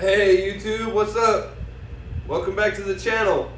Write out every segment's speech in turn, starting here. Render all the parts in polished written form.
Hey YouTube, what's up? Welcome back to the channel.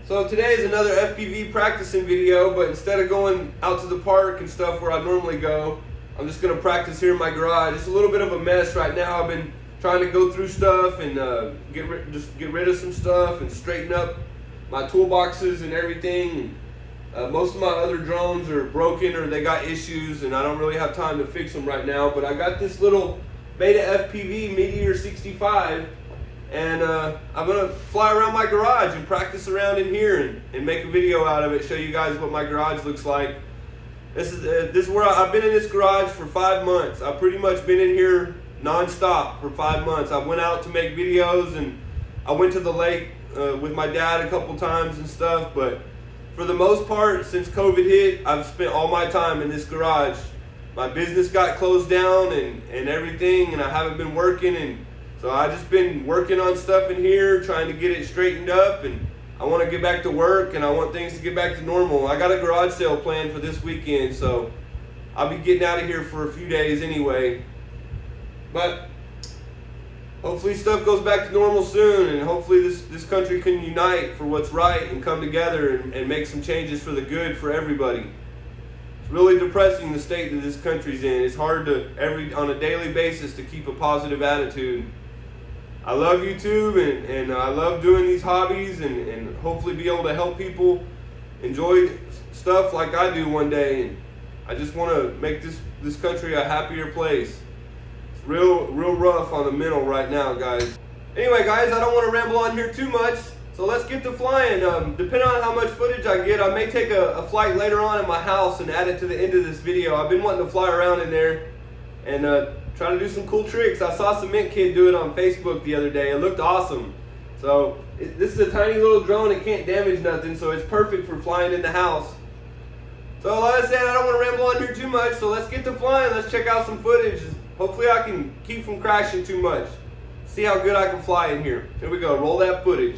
So today is another FPV practicing video, but instead of going out to the park and stuff where I normally go, I'm just going to practice here in my garage. It's a little bit of a mess right now. I've been trying to go through stuff and get rid of some stuff and straighten up my toolboxes and everything. Most of my other drones are broken or they got issues and I don't really have time to fix them right now, but I got this little Beta FPV Meteor 65 and I'm gonna fly around my garage and practice around in here and make a video out of it, show you guys what my garage looks like. This is where I've been in this garage for 5 months. I've pretty much been in here non-stop for 5 months. I went out to make videos and I went to the lake with my dad a couple times and stuff, but for the most part, since COVID hit, I've spent all my time in this garage. My business got closed down and everything, and I haven't been working, and so I just been working on stuff in here, trying to get it straightened up, and I want to get back to work, and I want things to get back to normal. I got a garage sale planned for this weekend, so I'll be getting out of here for a few days anyway. But hopefully stuff goes back to normal soon, and hopefully this country can unite for what's right and come together and make some changes for the good for everybody. It's really depressing the state that this country's in. It's hard to on a daily basis to keep a positive attitude. I love YouTube and I love doing these hobbies and hopefully be able to help people enjoy stuff like I do one day. And I just want to make this country a happier place. It's real rough on the mental right now, guys. Anyway, guys, I don't want to ramble on here too much, so let's get to flying. Depending on how much footage I get, I may take a flight later on at my house and add it to the end of this video. I've been wanting to fly around in there and try to do some cool tricks. I saw some Mint Kid do it on Facebook the other day. It looked awesome. So this is a tiny little drone. It can't damage nothing, so it's perfect for flying in the house. So like I said, I don't want to ramble on here too much, so let's get to flying. Let's check out some footage. Hopefully I can keep from crashing too much. See how good I can fly in here. Here we go, roll that footage.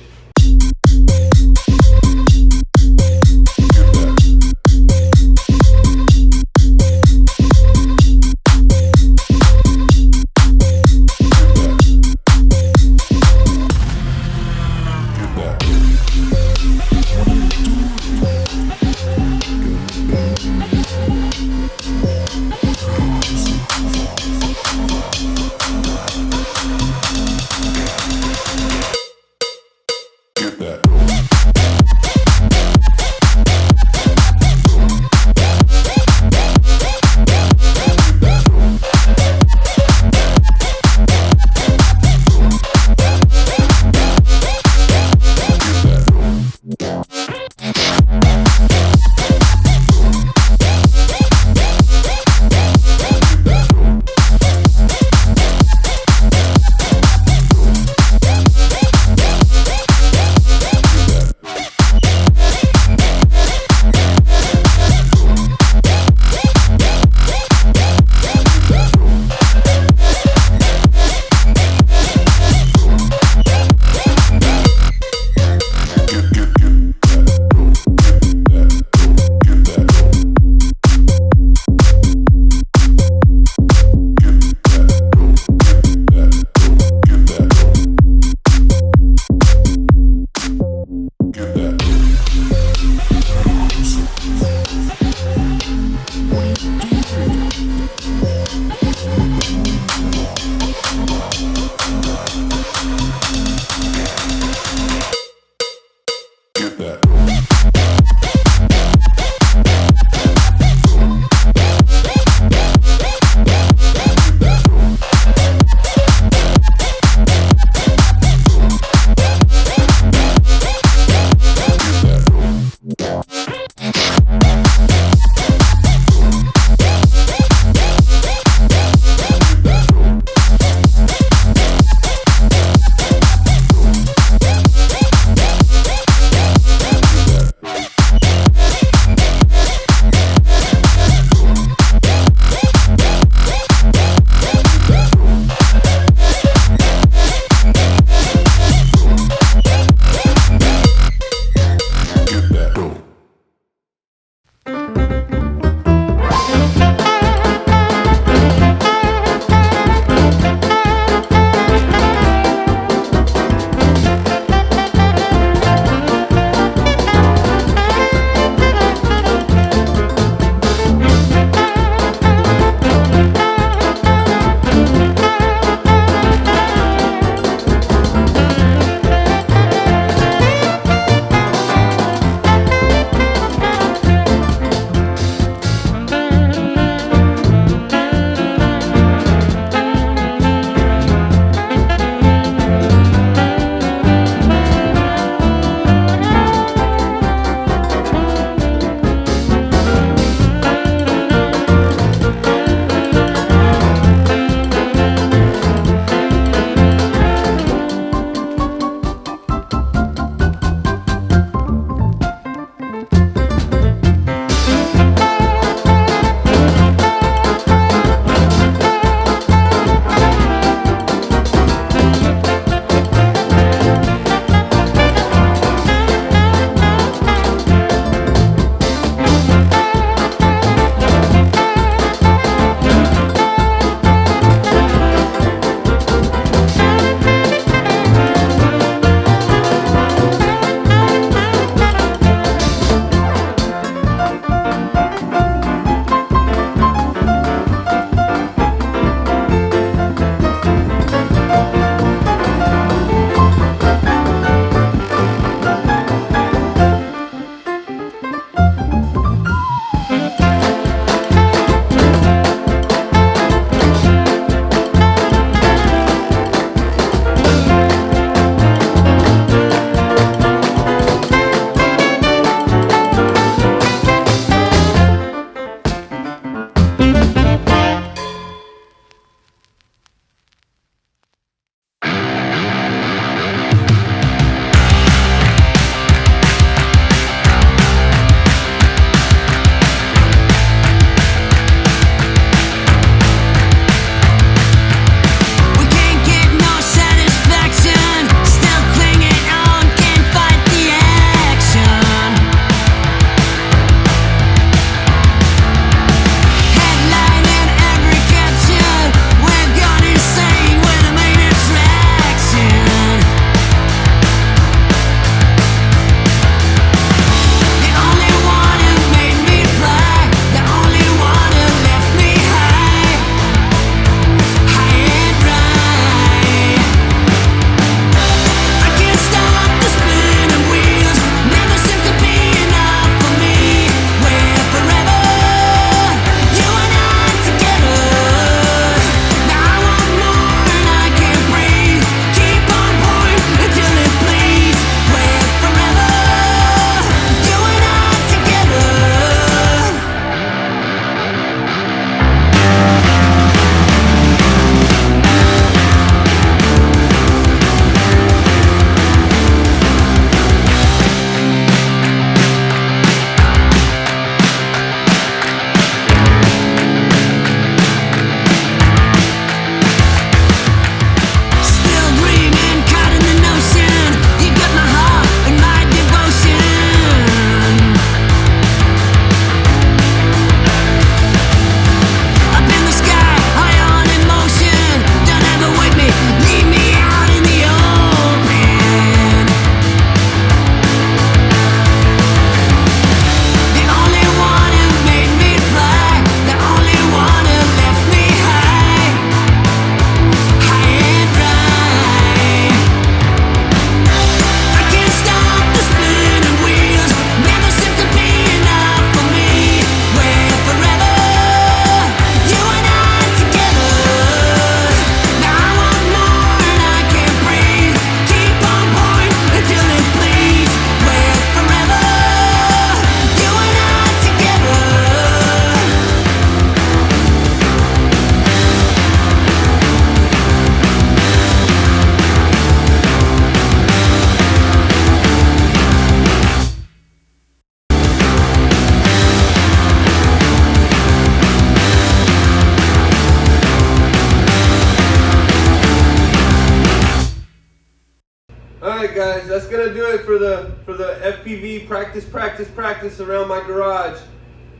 Alright guys, that's gonna do it for the FPV practice around my garage.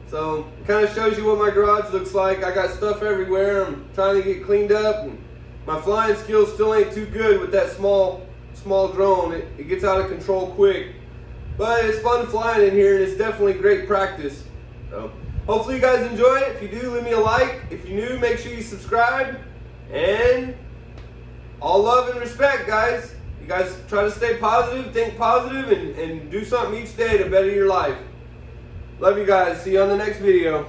So it kind of shows you what my garage looks like. I got stuff everywhere. I'm trying to get cleaned up, and my flying skills still ain't too good with that small drone. It gets out of control quick. But it's fun flying in here, and it's definitely great practice. So hopefully you guys enjoy it. If you do, leave me a like. If you're new, make sure you subscribe. And all love and respect, guys. You guys try to stay positive, think positive, and do something each day to better your life. Love you guys. See you on the next video.